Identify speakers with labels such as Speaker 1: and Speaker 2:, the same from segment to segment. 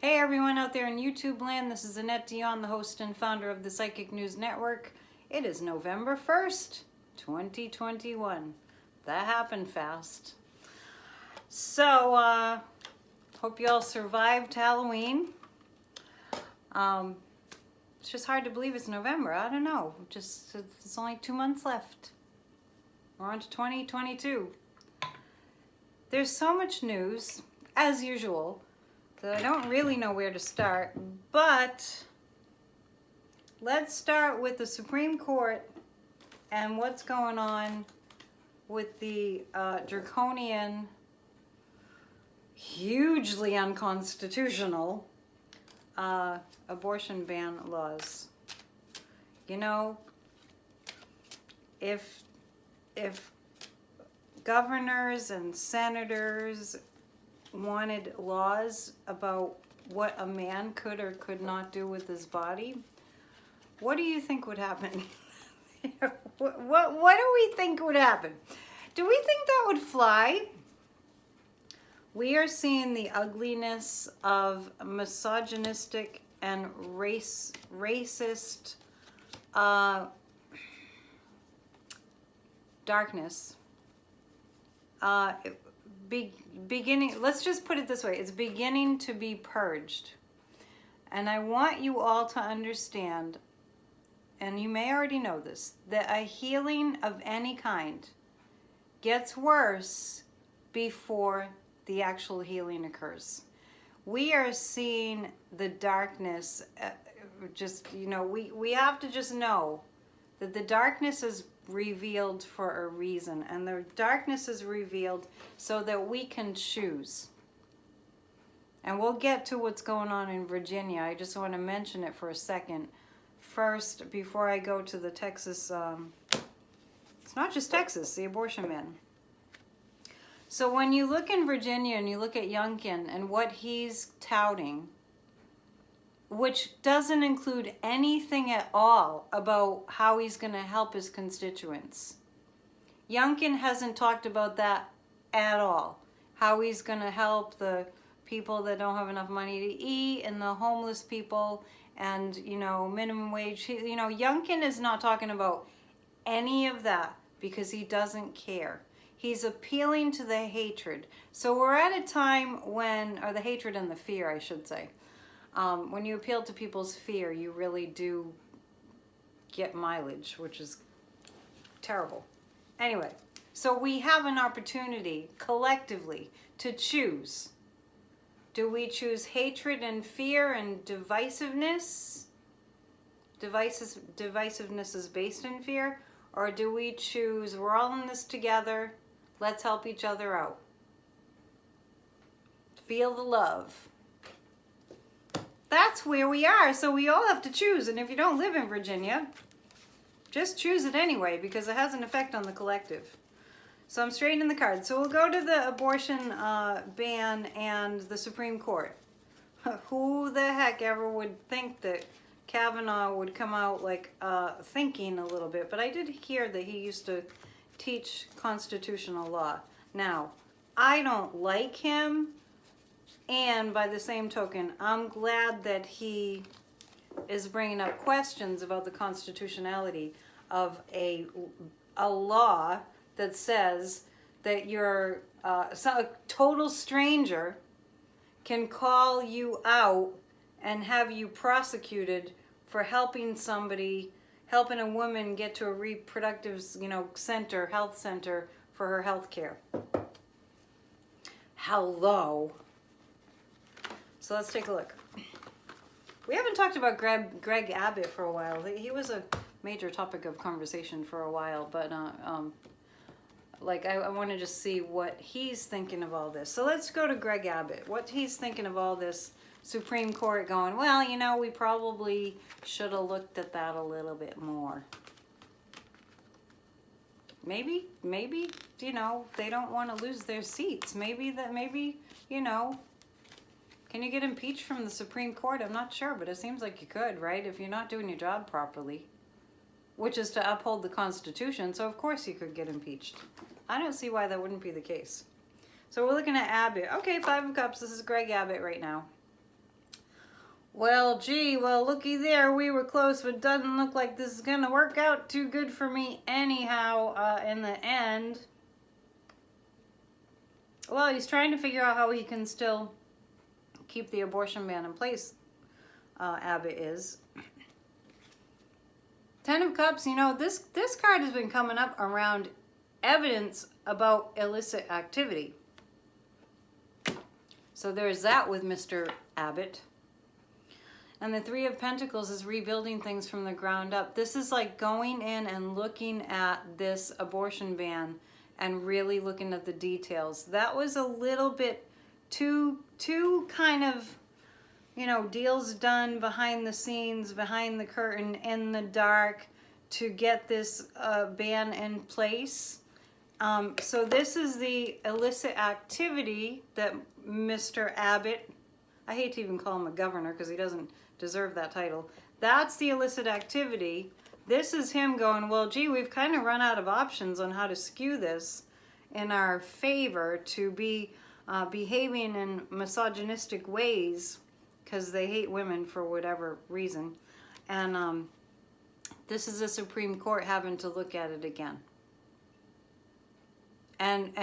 Speaker 1: Hey everyone out there in YouTube land, this is Annette Dion, the host and founder of the Psychic News Network. It is November 1st, 2021. That happened fast. So, hope you all survived Halloween. It's just hard to believe it's November. I don't know. It's only 2 months left. We're on to 2022. There's so much news, as usual, that I don't really know where to start, but let's start with the Supreme Court and what's going on with the draconian, hugely unconstitutional abortion ban laws. You know, if governors and senators wanted laws about what a man could or could not do with his body, what do you think would happen? What do we think would happen? Do we think that would fly? We are seeing the ugliness of misogynistic and racist darkness. Beginning, let's just put it this way, it's beginning to be purged. And I want you all to understand, and you may already know this, that a healing of any kind gets worse before the actual healing occurs. We are seeing the darkness, we have to just know that the darkness is revealed for a reason, and the darkness is revealed so that we can choose. And we'll get to what's going on in Virginia. I just want to mention it for a second first before I go to the Texas, it's not just Texas, the abortion ban. So when you look in Virginia and you look at Youngkin and what he's touting, which doesn't include anything at all about how he's going to help his constituents. Youngkin hasn't talked about that at all. How he's going to help the people that don't have enough money to eat and the homeless people and, minimum wage. Youngkin is not talking about any of that because he doesn't care. He's appealing to the hatred. So we're at a time or the hatred and the fear, I should say. When you appeal to people's fear, you really do get mileage, which is terrible. Anyway, so we have an opportunity collectively to choose. Do we choose hatred and fear and divisiveness? Divisiveness is based in fear. Or do we choose, we're all in this together, let's help each other out. Feel the love. That's where we are, so we all have to choose. And if you don't live in Virginia, just choose it anyway, because it has an effect on the collective. So I'm straightening the cards. So we'll go to the abortion ban and the Supreme Court. Who the heck ever would think that Kavanaugh would come out thinking a little bit? But I did hear that he used to teach constitutional law. Now, I don't like him. And by the same token, I'm glad that he is bringing up questions about the constitutionality of a law that says that a total stranger can call you out and have you prosecuted for helping a woman get to a reproductive, health center for her health care. Hello. So let's take a look. We haven't talked about Greg Abbott for a while. He was a major topic of conversation for a while, but I want to just see what he's thinking of all this. So let's go to Greg Abbott. What he's thinking of all this Supreme Court going, well, we probably should have looked at that a little bit more. Maybe, they don't want to lose their seats. Maybe, can you get impeached from the Supreme Court? I'm not sure, but it seems like you could, right? If you're not doing your job properly, which is to uphold the Constitution, so of course you could get impeached. I don't see why that wouldn't be the case. So we're looking at Abbott. Okay, 5 of Cups, this is Greg Abbott right now. well, gee, well, looky there, we were close, but doesn't look like this is gonna work out too good for me anyhow, in the end. Well, he's trying to figure out how he can still keep the abortion ban in place, Abbott is. Ten of Cups, you know, this card has been coming up around evidence about illicit activity. So there's that with Mr. Abbott. And the Three of Pentacles is rebuilding things from the ground up. This is like going in and looking at this abortion ban and really looking at the details. That was a little bit too kind of, you know, deals done behind the scenes, behind the curtain, in the dark to get this ban in place. So this is the illicit activity that Mr. Abbott, I hate to even call him a governor because he doesn't deserve that title. That's the illicit activity. This is him going, well, gee, we've kind of run out of options on how to skew this in our favor to be behaving in misogynistic ways because they hate women for whatever reason. And this is the Supreme Court having to look at it again. And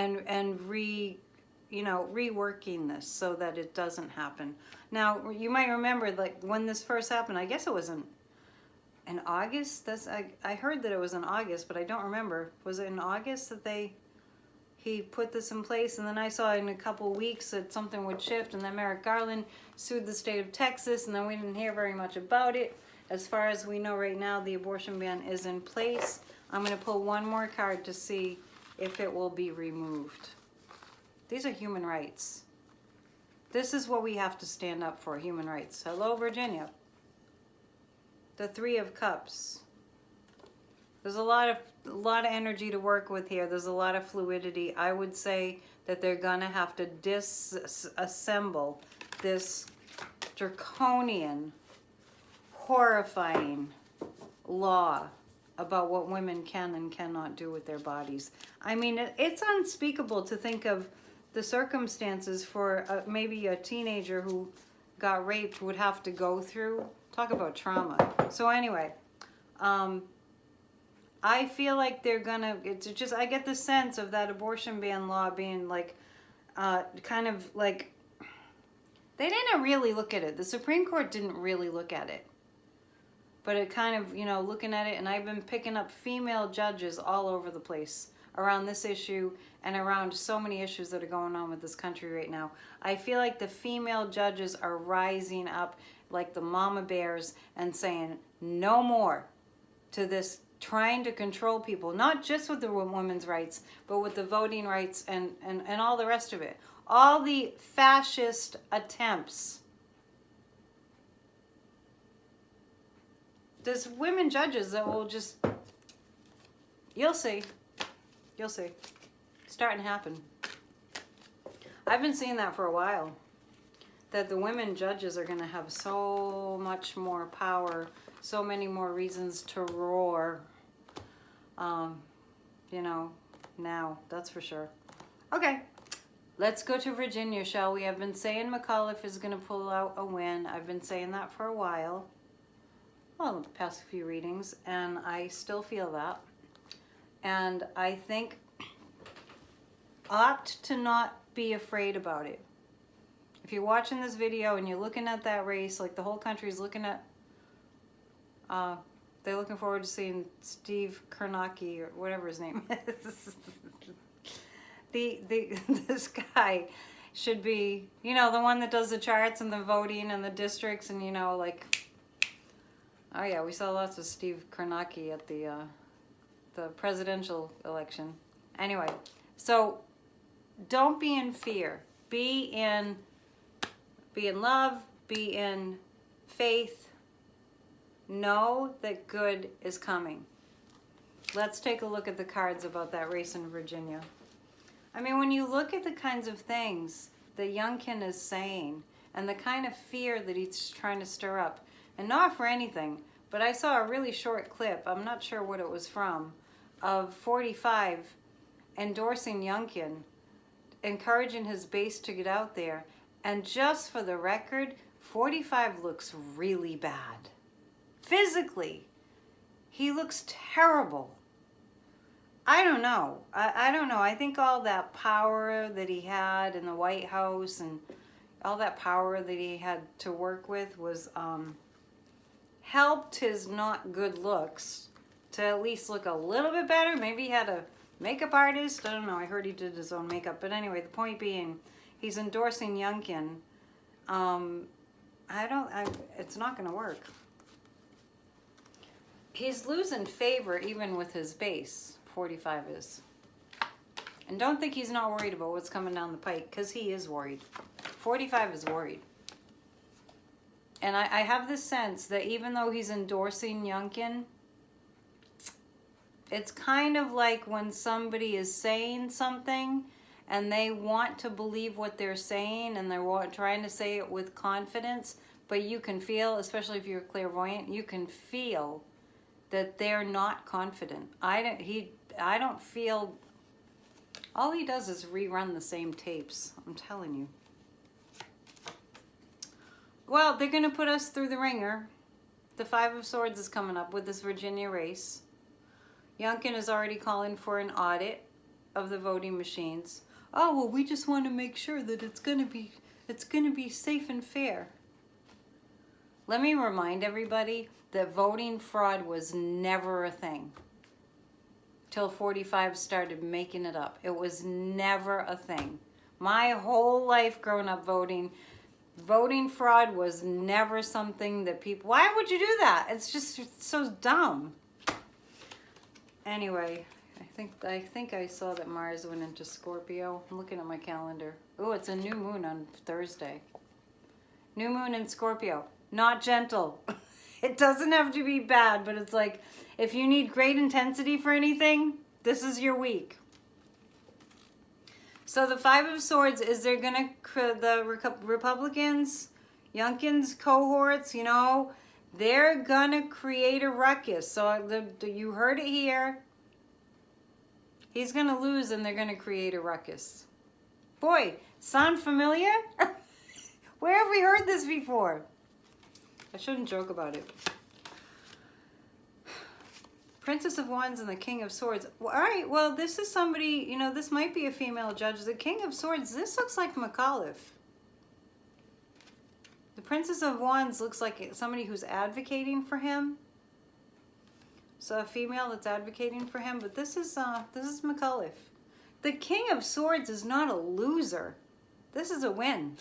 Speaker 1: reworking this so that it doesn't happen. Now, you might remember, like, when this first happened, I guess it was in August. I heard that it was in August, but I don't remember. Was it in August that he put this in place? And then I saw in a couple weeks that something would shift, and then Merrick Garland sued the state of Texas, and then we didn't hear very much about it. As far as we know right now, the abortion ban is in place. I'm going to pull one more card to see if it will be removed. These are human rights. This is what we have to stand up for, human rights. Hello, Virginia. The Three of Cups. There's a lot of energy to work with here. There's a lot of fluidity. I would say that they're going to have to disassemble this draconian, horrifying law about what women can and cannot do with their bodies. I mean, it's unspeakable to think of the circumstances for maybe a teenager who got raped would have to go through. Talk about trauma. So anyway, I feel like they're gonna, it's just, I get the sense of that abortion ban law being like, kind of like, they didn't really look at it. The Supreme Court didn't really look at it. But it kind of, you know, looking at it, and I've been picking up female judges all over the place around this issue and around so many issues that are going on with this country right now. I feel like the female judges are rising up like the mama bears and saying no more to this trying to control people, not just with the women's rights, but with the voting rights and all the rest of it. All the fascist attempts. There's women judges that will just, you'll see. You'll see. It's starting to happen. I've been seeing that for a while. That the women judges are going to have so much more power, so many more reasons to roar. You know, now, that's for sure. Okay, let's go to Virginia, shall we? I've been saying McAuliffe is going to pull out a win. I've been saying that for a while. Well, the past few readings, and I still feel that. And I think opt to not be afraid about it. If you're watching this video and you're looking at that race, like the whole country's looking at, they're looking forward to seeing Steve Kornacki or whatever his name is. This guy should be, you know, the one that does the charts and the voting and the districts and, you know, like, oh yeah, we saw lots of Steve Kornacki at the presidential election. Anyway, so don't be in fear. Be in love, be in faith. Know that good is coming. Let's take a look at the cards about that race in Virginia. I mean, when you look at the kinds of things that Youngkin is saying and the kind of fear that he's trying to stir up, and not for anything, but I saw a really short clip, I'm not sure what it was from, of 45 endorsing Youngkin, encouraging his base to get out there. And just for the record, 45 looks really bad. Physically, he looks terrible. I don't know. I don't know. I think all that power that he had in the White House and all that power that he had to work with was helped his not good looks to at least look a little bit better. Maybe he had a makeup artist. I don't know. I heard he did his own makeup. But anyway, the point being, he's endorsing Youngkin. It's not going to work. He's losing favor even with his base, 45 is. And don't think he's not worried about what's coming down the pike, because he is worried. 45 is worried. And I have this sense that even though he's endorsing Youngkin, it's kind of like when somebody is saying something and they want to believe what they're saying and they're trying to say it with confidence, but you can feel, especially if you're clairvoyant, you can feel that they're not confident. I don't feel, all he does is rerun the same tapes, I'm telling you. Well, they're going to put us through the ringer. The 5 of Swords is coming up with this Virginia race. Youngkin is already calling for an audit of the voting machines. Oh, well, we just want to make sure that it's going to be safe and fair. Let me remind everybody that voting fraud was never a thing till 45 started making it up. It was never a thing. My whole life growing up voting fraud was never something that people, why would you do that? It's just so dumb. Anyway, I think I saw that Mars went into Scorpio. I'm looking at my calendar. Oh, it's a new moon on Thursday. New moon in Scorpio. Not gentle. It doesn't have to be bad, but it's like, if you need great intensity for anything, this is your week. So the 5 of Swords is they're going to, the Republicans, Youngkin's cohorts, you know, they're going to create a ruckus. So you heard it here. He's going to lose and they're going to create a ruckus. Boy, sound familiar? Where have we heard this before? I shouldn't joke about it. Princess of Wands and the King of Swords. Well, all right, well, this is somebody, you know, this might be a female judge. The King of Swords, this looks like McAuliffe. The Princess of Wands looks like somebody who's advocating for him. So a female that's advocating for him, but this is McAuliffe. The King of Swords is not a loser. This is a win.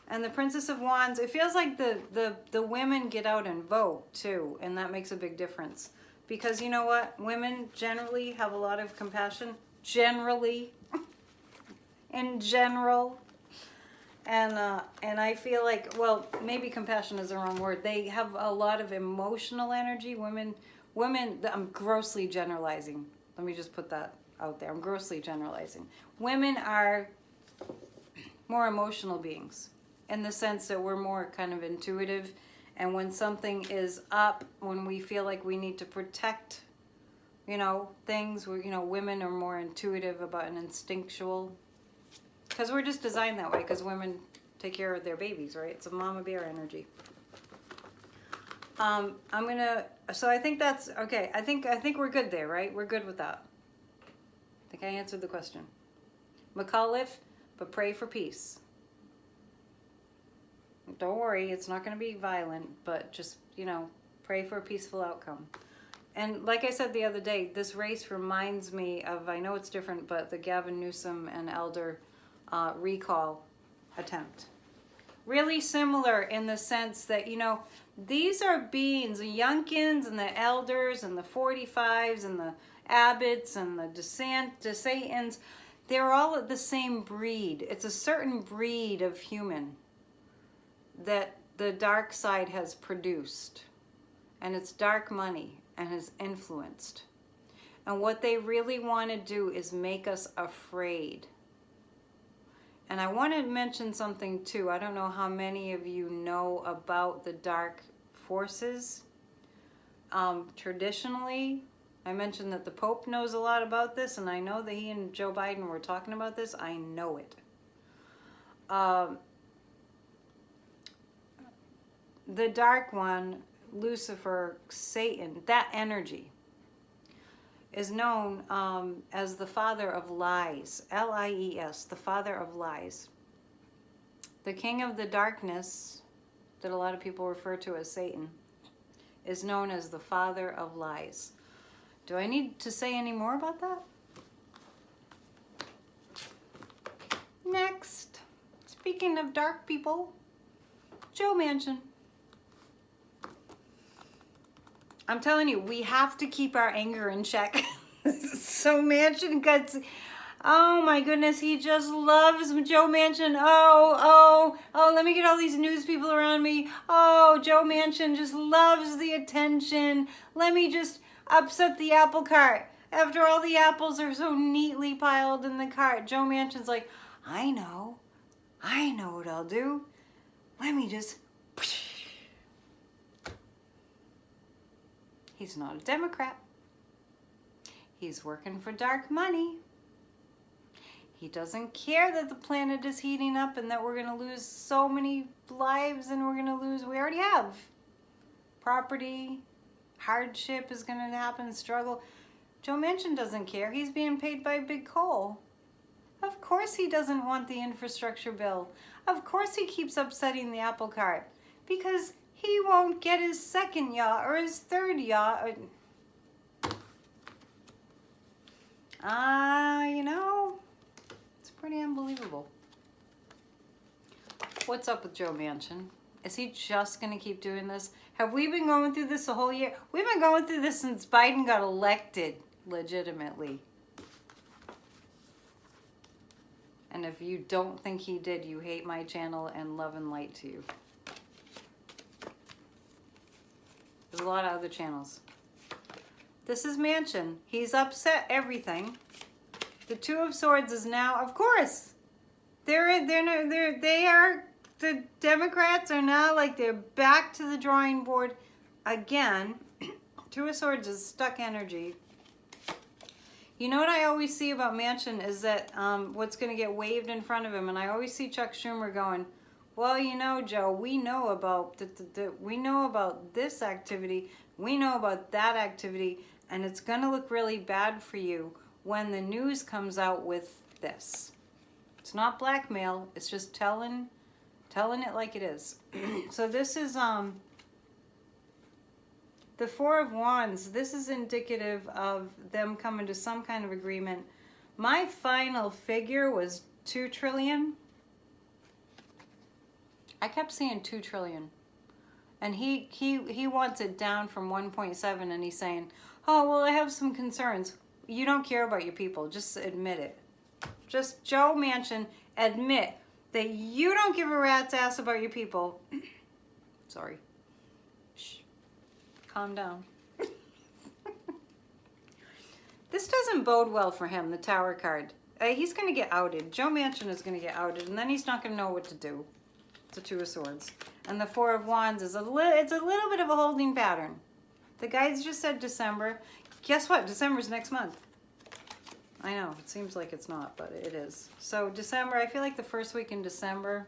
Speaker 1: And the Princess of Wands, it feels like the women get out and vote too, and that makes a big difference. Because you know what? Women generally have a lot of compassion. Generally. In general. And I feel like, well, maybe compassion is the wrong word. They have a lot of emotional energy. Women, I'm grossly generalizing. Let me just put that out there. I'm grossly generalizing. Women are more emotional beings, in the sense that we're more kind of intuitive, and when something is up, when we feel like we need to protect, you know, things, you know, women are more intuitive about an instinctual, because we're just designed that way, because women take care of their babies, right? It's a mama bear energy. So I think that's, okay, I think we're good there, right? We're good with that. I think I answered the question. McAuliffe, but pray for peace. Don't worry, it's not going to be violent, but just, you know, pray for a peaceful outcome. And like I said the other day, this race reminds me of, I know it's different, but the Gavin Newsom and Elder recall attempt. Really similar in the sense that, you know, these are beings, the Youngkins and the Elders and the 45s and the Abbotts and the Desantins, they're all the same breed. It's a certain breed of human that the dark side has produced, and it's dark money and has influenced. And what they really want to do is make us afraid. And I want to mention something too. I don't know how many of you know about the dark forces. Traditionally, I mentioned that the Pope knows a lot about this, and I know that he and Joe Biden were talking about this. I know it. the dark one, Lucifer, Satan, that energy is known as the father of lies, Lies, the father of lies. The king of the darkness, that a lot of people refer to as Satan, is known as the father of lies. Do I need to say any more about that? Next, speaking of dark people, Joe Manchin. I'm telling you, we have to keep our anger in check. So Manchin gets, oh my goodness, he just loves Joe Manchin. Oh, let me get all these news people around me. Oh, Joe Manchin just loves the attention. Let me just upset the apple cart. After all the apples are so neatly piled in the cart, Joe Manchin's like, I know what I'll do. Let me just... He's not a Democrat. He's working for dark money. He doesn't care that the planet is heating up and that we're going to lose so many lives and we already have. Property, hardship is going to happen, struggle. Joe Manchin doesn't care. He's being paid by big coal. Of course he doesn't want the infrastructure bill. Of course he keeps upsetting the apple cart. Because he won't get his second yacht or his third yacht. You know, it's pretty unbelievable. What's up with Joe Manchin? Is he just going to keep doing this? Have we been going through this the whole year? We've been going through this since Biden got elected, legitimately. And if you don't think he did, you hate my channel, and love and light to you. There's a lot of other channels. This is Manchin. He's upset everything. The Two of Swords is now, of course, they are, the Democrats are now like they're back to the drawing board again. Two of Swords is stuck energy. You know what I always see about Manchin is that what's going to get waved in front of him, and I always see Chuck Schumer going, well, you know, Joe, we know about we know about this activity, we know about that activity, and it's going to look really bad for you when the news comes out with this. It's not blackmail, it's just telling it like it is. So this is the Four of Wands. This is indicative of them coming to some kind of agreement. My final figure was 2 trillion. I kept seeing 2 trillion. And he wants it down from 1.7, and he's saying, oh, well, I have some concerns. You don't care about your people. Just admit it. Just Joe Manchin, admit that you don't give a rat's ass about your people. Sorry. Shh. Calm down. This doesn't bode well for him, the Tower card. He's going to get outed. Joe Manchin is going to get outed, and then he's not going to know what to do. The Two of Swords. And the Four of Wands is it's a little bit of a holding pattern. The guides just said December. Guess what? December's next month. I know, it seems like it's not, but it is. So December, I feel like the first week in December,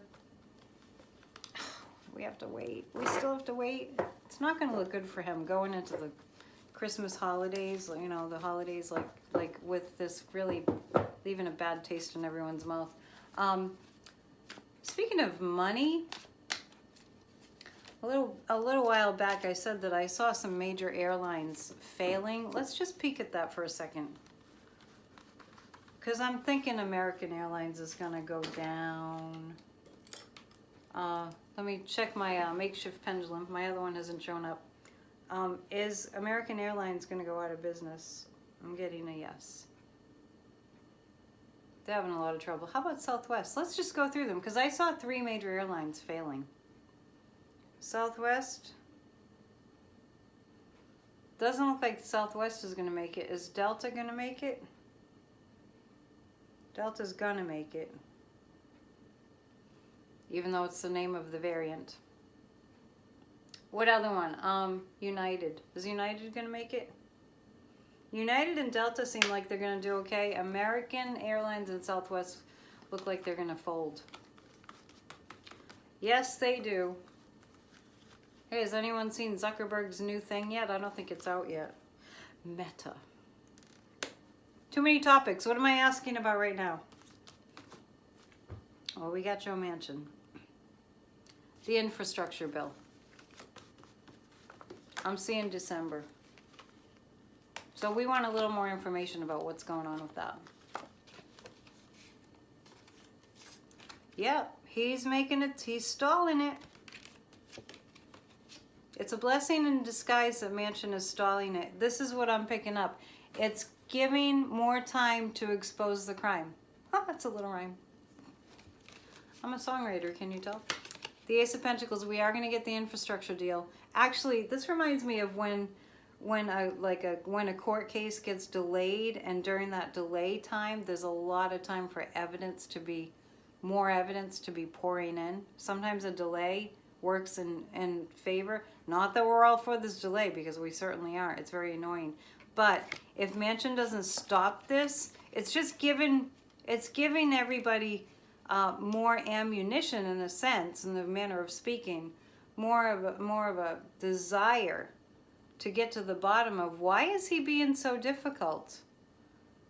Speaker 1: we have to wait. We still have to wait. It's not going to look good for him going into the Christmas holidays, you know, the holidays like with this really leaving a bad taste in everyone's mouth. Speaking of money, a little while back I said that I saw some major airlines failing. Let's just peek at that for a second. Because I'm thinking American Airlines is going to go down. Let me check my makeshift pendulum. My other one hasn't shown up. Is American Airlines going to go out of business? I'm getting a yes. They're having a lot of trouble. How about Southwest? Let's just go through them, because I saw 3 major airlines failing. Southwest. Doesn't look like Southwest is going to make it. Is Delta going to make it? Delta's going to make it. Even though it's the name of the variant. What other one? United. Is United going to make it? United and Delta seem like they're going to do okay. American Airlines and Southwest look like they're going to fold. Yes, they do. Hey, has anyone seen Zuckerberg's new thing yet? I don't think it's out yet. Meta. Too many topics. What am I asking about right now? Well, we got Joe Manchin. The infrastructure bill. I'm seeing December. So we want a little more information about what's going on with that. Yep, he's making it, he's stalling it. It's a blessing in disguise that Manchin is stalling it. This is what I'm picking up. It's giving more time to expose the crime. Oh, that's a little rhyme. I'm a songwriter, can you tell? The Ace of Pentacles, we are going to get the infrastructure deal. Actually, this reminds me of when a court case gets delayed, and during that delay time, there's a lot of time for more evidence to be pouring in. Sometimes a delay works in favor. Not that we're all for this delay, because we certainly are. It's very annoying. But if Manchin doesn't stop this, it's just giving everybody more ammunition, in a sense, in the manner of speaking, more of a desire to get to the bottom of why is he being so difficult.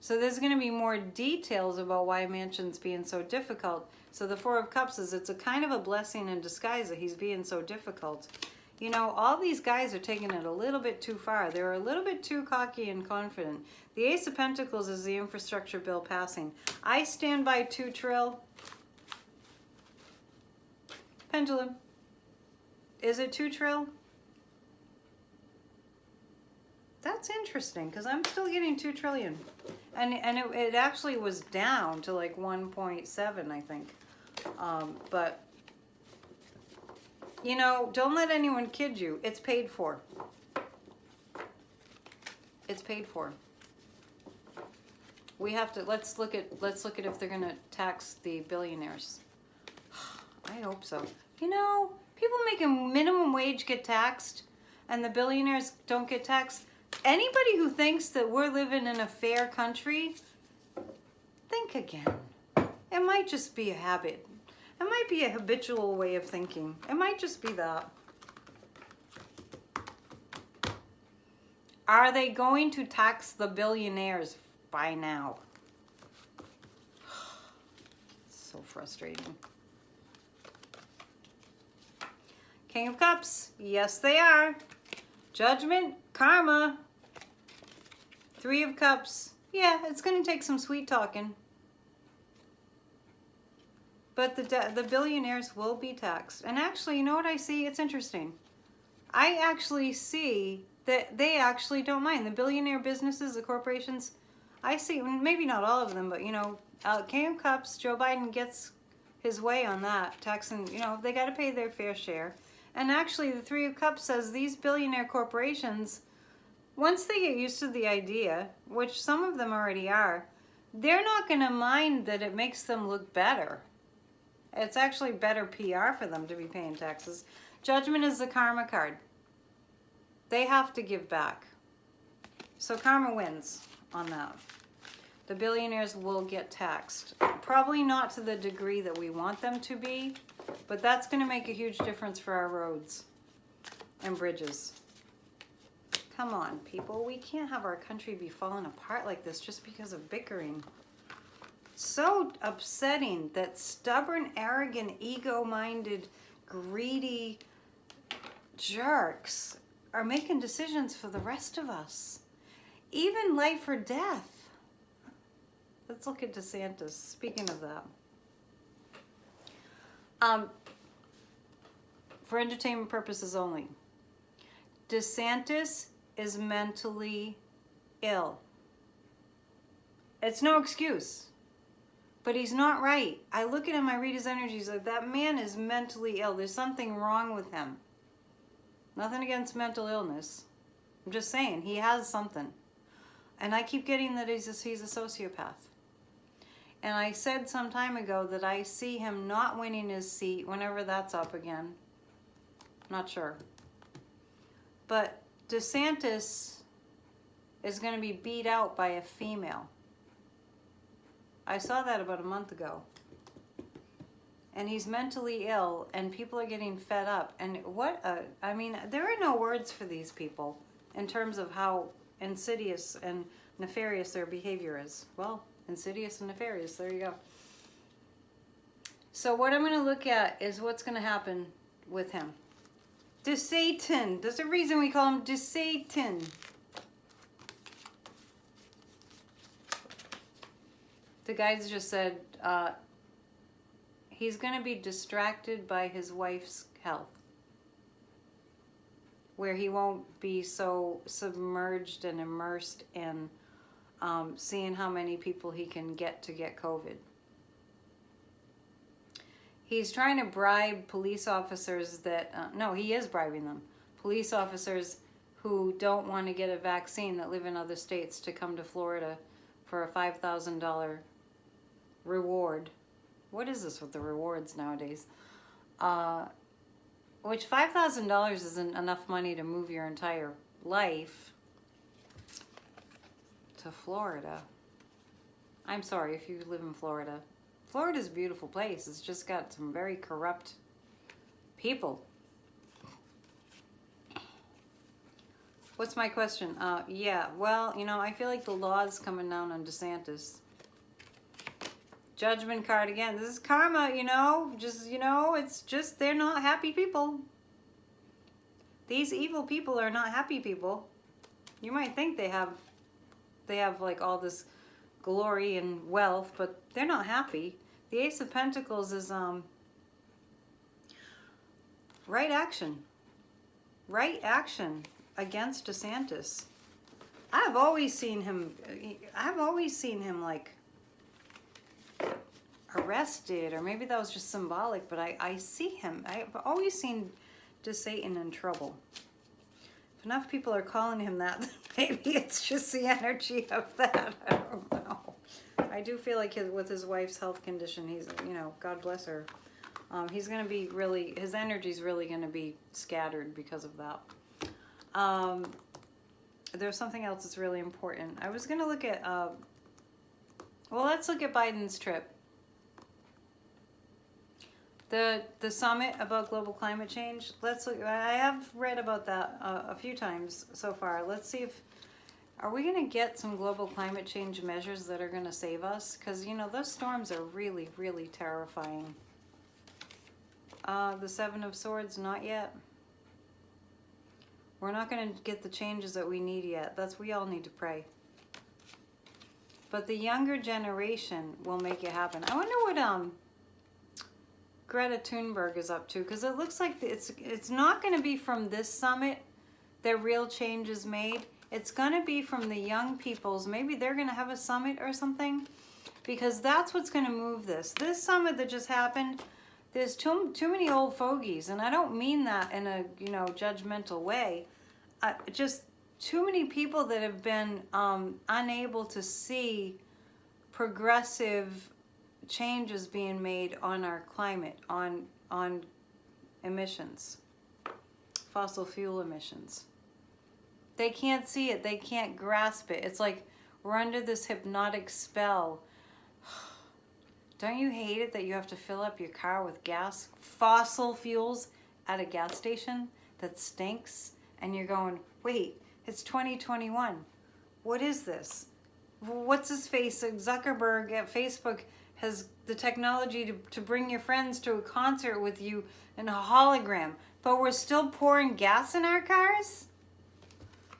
Speaker 1: So there's going to be more details about why Manchin's being so difficult. So the Four of Cups it's a kind of a blessing in disguise that he's being so difficult. You know, all these guys are taking it a little bit too far. They're a little bit too cocky and confident. The Ace of Pentacles is the infrastructure bill passing. I stand by 2 trill. Pendulum. Is it 2 trill? That's interesting, because I'm still getting 2 trillion. And it actually was down to like 1.7, I think. But, you know, don't let anyone kid you. It's paid for. It's paid for. We have to, let's look at if they're going to tax the billionaires. I hope so. You know, people making minimum wage get taxed, and the billionaires don't get taxed. Anybody who thinks that we're living in a fair country, think again. It might just be a habit. It might be a habitual way of thinking. It might just be that. Are they going to tax the billionaires by now? So frustrating. King of Cups. Yes, they are. Judgment. Karma. 3 of Cups. Yeah, it's going to take some sweet talking. But the billionaires will be taxed. And actually, you know what I see? It's interesting. I actually see that they actually don't mind. The billionaire businesses, the corporations, I see, maybe not all of them, but, you know, King of Cups, Joe Biden gets his way on that. Taxing, you know, they got to pay their fair share. And actually, the 3 of Cups says these billionaire corporations, once they get used to the idea, which some of them already are, they're not going to mind that it makes them look better. It's actually better PR for them to be paying taxes. Judgment is the karma card. They have to give back. So karma wins on that. The billionaires will get taxed. Probably not to the degree that we want them to be, but that's going to make a huge difference for our roads and bridges. Come on, people. We can't have our country be falling apart like this just because of bickering. So upsetting that stubborn, arrogant, ego-minded, greedy jerks are making decisions for the rest of us. Even life or death. Let's look at Desantis. Speaking of that. For entertainment purposes only. Desantis is mentally ill. It's no excuse. But he's not right. I look at him, I read his energies, like that man is mentally ill. There's something wrong with him. Nothing against mental illness. I'm just saying, he has something. And I keep getting that he's a sociopath. And I said some time ago that I see him not winning his seat whenever that's up again. Not sure. But Desantis is going to be beat out by a female. I saw that about a month ago. and he's mentally ill, and people are getting fed up. And I mean, there are no words for these people in terms of how insidious and nefarious their behavior is. Well, insidious and nefarious, there you go. So what I'm going to look at is what's going to happen with him. Satan. There's a reason we call him Satan. The guys just said he's going to be distracted by his wife's health, where he won't be so submerged and immersed in seeing how many people he can get COVID. He's trying to bribe police officers that, no, he is bribing them. Police officers who don't want to get a vaccine that live in other states to come to Florida for a $5,000 reward. What is this with the rewards nowadays? Which $5,000 isn't enough money to move your entire life to Florida. I'm sorry if you live in Florida. Florida's a beautiful place. It's just got some very corrupt people. What's my question? Yeah, well, you know, I feel like the law's coming down on Desantis. Judgment card again. This is karma, you know. Just, you know, it's just they're not happy people. These evil people are not happy people. You might think they have like all this glory and wealth, but they're not happy. The Ace of Pentacles is right action. Right action against Desantis. I've always seen him like arrested, or maybe that was just symbolic, but I see him. I've always seen Satan in trouble. If enough people are calling him that, maybe it's just the energy of that. I don't know. I do feel like with his wife's health condition, he's, you know, God bless her. He's going to be really, his energy's really going to be scattered because of that. There's something else that's really important. I was going to look at, well, let's look at Biden's trip. The summit about global climate change. Let's look. I have read about that a few times so far. Let's see if are we going to get some global climate change measures that are going to save us? Because, you know, those storms are really, really terrifying. The Seven of Swords, not yet. We're not going to get the changes that we need yet. We all need to pray. But the younger generation will make it happen. I wonder what Greta Thunberg is up to, because it looks like it's not going to be from this summit that real change is made. It's going to be from the young peoples. Maybe they're going to have a summit or something, because that's what's going to move this. This summit that just happened, there's too many old fogies, and I don't mean that in a, you know, judgmental way. Just too many people that have been unable to see progressive changes being made on our climate, on emissions, fossil fuel emissions. They can't see it. They can't grasp it. It's like we're under this hypnotic spell. Don't you hate it that you have to fill up your car with gas, fossil fuels at a gas station that stinks? And you're going, wait, it's 2021. What is this? What's his face? Zuckerberg at Facebook has the technology to bring your friends to a concert with you in a hologram, but we're still pouring gas in our cars?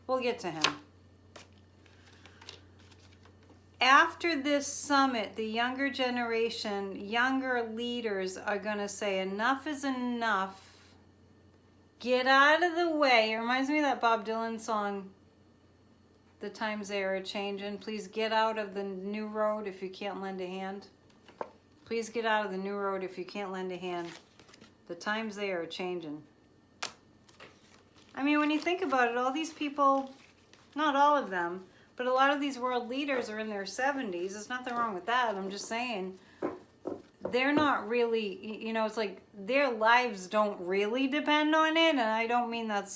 Speaker 1: We'll get to him. After this summit, the younger generation, younger leaders are going to say, enough is enough. Get out of the way. It reminds me of that Bob Dylan song, The Times They Are Changing. Please get out of the new road if you can't lend a hand. Please get out of the new road if you can't lend a hand. The times they are changing. I mean, when you think about it, all these people, not all of them, but a lot of these world leaders are in their 70s. There's nothing wrong with that. I'm just saying, they're not really, you know, it's like their lives don't really depend on it. And I don't mean that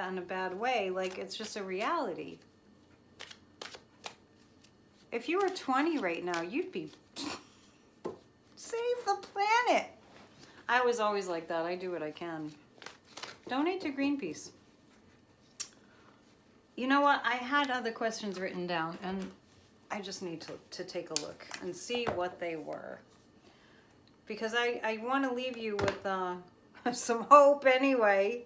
Speaker 1: in a bad way. Like, it's just a reality. If you were 20 right now, you'd be... Save the planet. I was always like that. I do what I can. Donate to Greenpeace. You know what? I had other questions written down, and I just need to take a look and see what they were. Because I want to leave you with some hope anyway.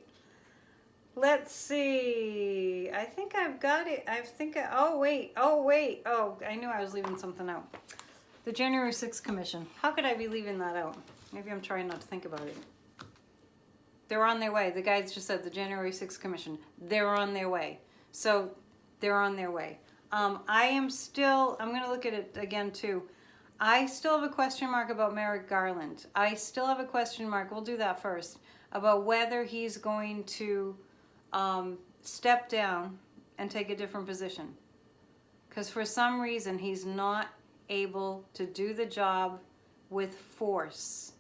Speaker 1: Let's see. I think I've got it. Oh, wait. Oh, I knew I was leaving something out. The January 6th Commission. How could I be leaving that out? Maybe I'm trying not to think about it. They're on their way. The guys just said the January 6th Commission. They're on their way. So they're on their way. I'm going to look at it again too. I still have a question mark about Merrick Garland. I still have a question mark. We'll do that first. About whether he's going to step down and take a different position. Because for some reason he's not able to do the job with force.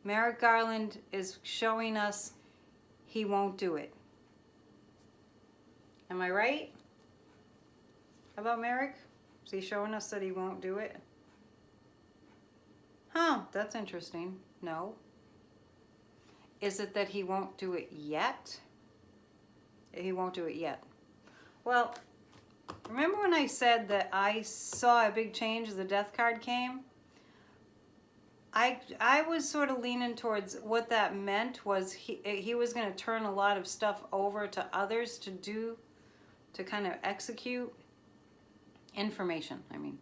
Speaker 1: Merrick Garland is showing us he won't do it. Am I right about Merrick? Is he showing us that he won't do it? Huh, that's interesting. No. Is it that he won't do it yet? He won't do it yet. Well, remember when I said that I saw a big change as the death card came? I was sort of leaning towards what that meant was he was going to turn a lot of stuff over to others to kind of execute information. I mean,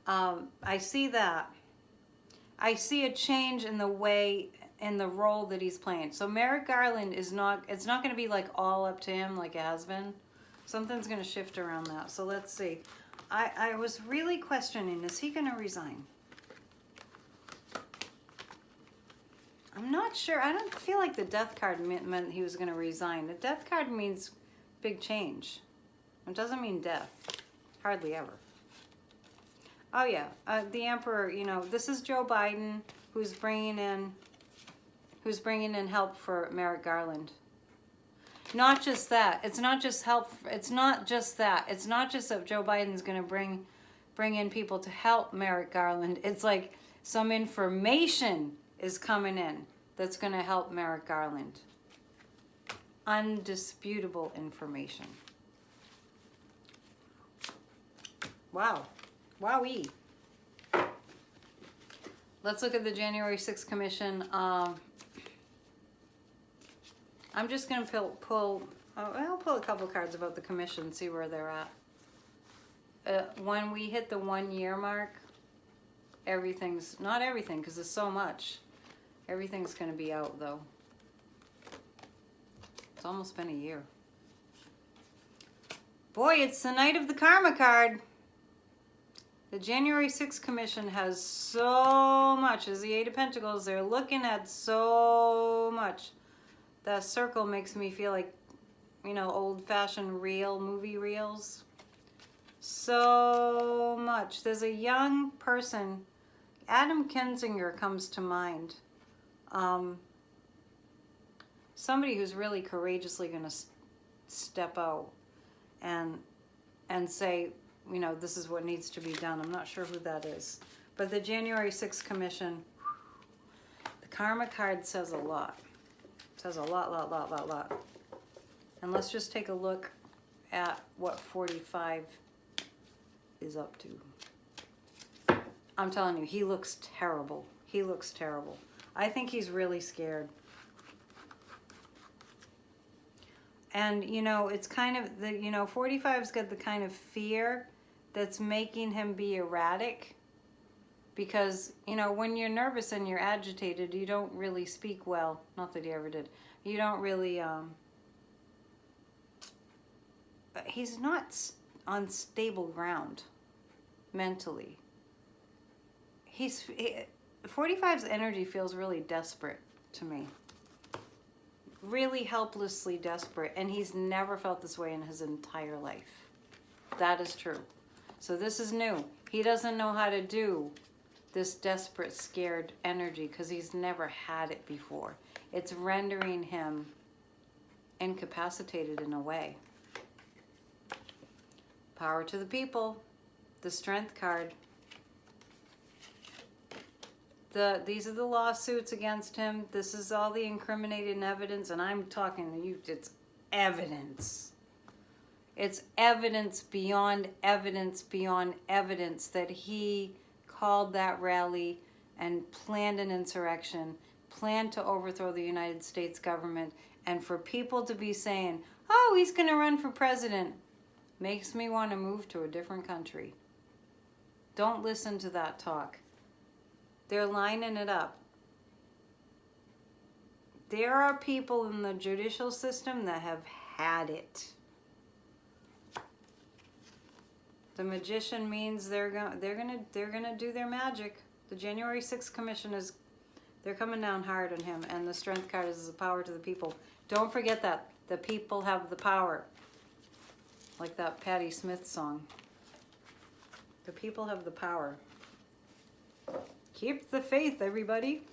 Speaker 1: I see that. I see a change in the role that he's playing. So Merrick Garland it's not going to be like all up to him like it has been. Something's going to shift around that. So let's see. I was really questioning, is he going to resign? I'm not sure. I don't feel like the death card meant he was going to resign. The death card means big change. It doesn't mean death. Hardly ever. Oh yeah, the Emperor, this is Joe Biden who's bringing in help for Merrick Garland. Not just that. It's not just help. It's not just that. It's not just that Joe Biden's going to bring in people to help Merrick Garland. It's like some information is coming in that's going to help Merrick Garland. Undisputable information. Wow. Wowee. Let's look at the January 6th Commission. I'm just going to I'll pull a couple cards about the commission, see where they're at. When we hit the 1 year mark, not everything, because there's so much. Everything's going to be out, though. It's almost been a year. Boy, it's the night of the karma card. The January 6th Commission has so much. As the Eight of Pentacles, they're looking at so much. That circle makes me feel like, old-fashioned movie reels. So much. There's a young person, Adam Kinzinger comes to mind. Somebody who's really courageously going to step out and say, this is what needs to be done. I'm not sure who that is. But the January 6th Commission, the karma card says a lot. It says a lot. And let's just take a look at what 45 is up to. I'm telling you, he looks terrible. He looks terrible. I think he's really scared. And, it's kind of, 45's got the kind of fear that's making him be erratic. Because, when you're nervous and you're agitated, you don't really speak well. Not that he ever did. You don't really, he's not on stable ground mentally. 45's energy feels really desperate to me. Really helplessly desperate. And he's never felt this way in his entire life. That is true. So this is new. He doesn't know how to do this desperate, scared energy because he's never had it before. It's rendering him incapacitated in a way. Power to the people. The Strength card. these are the lawsuits against him. This is all the incriminating evidence, and I'm talking to you. It's evidence. It's evidence beyond evidence beyond evidence that he called that rally and planned an insurrection, planned to overthrow the United States government, and for people to be saying, oh, he's going to run for president, makes me want to move to a different country. Don't listen to that talk. They're lining it up. There are people in the judicial system that have had it. The magician means they're gonna do their magic. The January 6th commission they're coming down hard on him, and the strength card is the power to the people. Don't forget that the people have the power. Like that Patti Smith song. The people have the power. Keep the faith, everybody.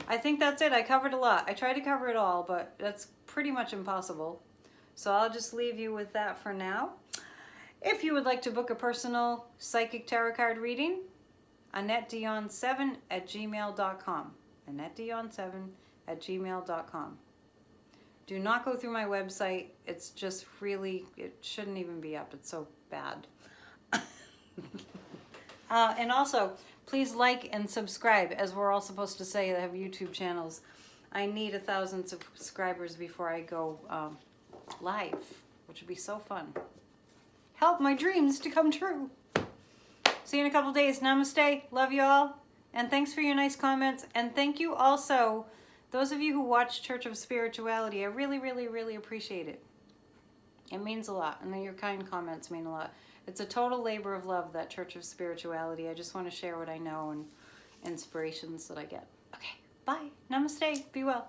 Speaker 1: I think that's it. I covered a lot. I tried to cover it all, but that's pretty much impossible. So I'll just leave you with that for now. If you would like to book a personal psychic tarot card reading, AnnetteDion7@gmail.com. AnnetteDion7@gmail.com. Do not go through my website. It's just really, it shouldn't even be up. It's so bad. And also, please like and subscribe, as we're all supposed to say that have YouTube channels. I need 1,000 subscribers before I go live, which would be so fun. Help my dreams to come true. See you in a couple days. Namaste. Love you all. And thanks for your nice comments. And thank you also, those of you who watch Church of Spirituality. I really, really, really appreciate it. It means a lot. And your kind comments mean a lot. It's a total labor of love, that Church of Spirituality. I just want to share what I know and inspirations that I get. Okay. Bye. Namaste. Be well.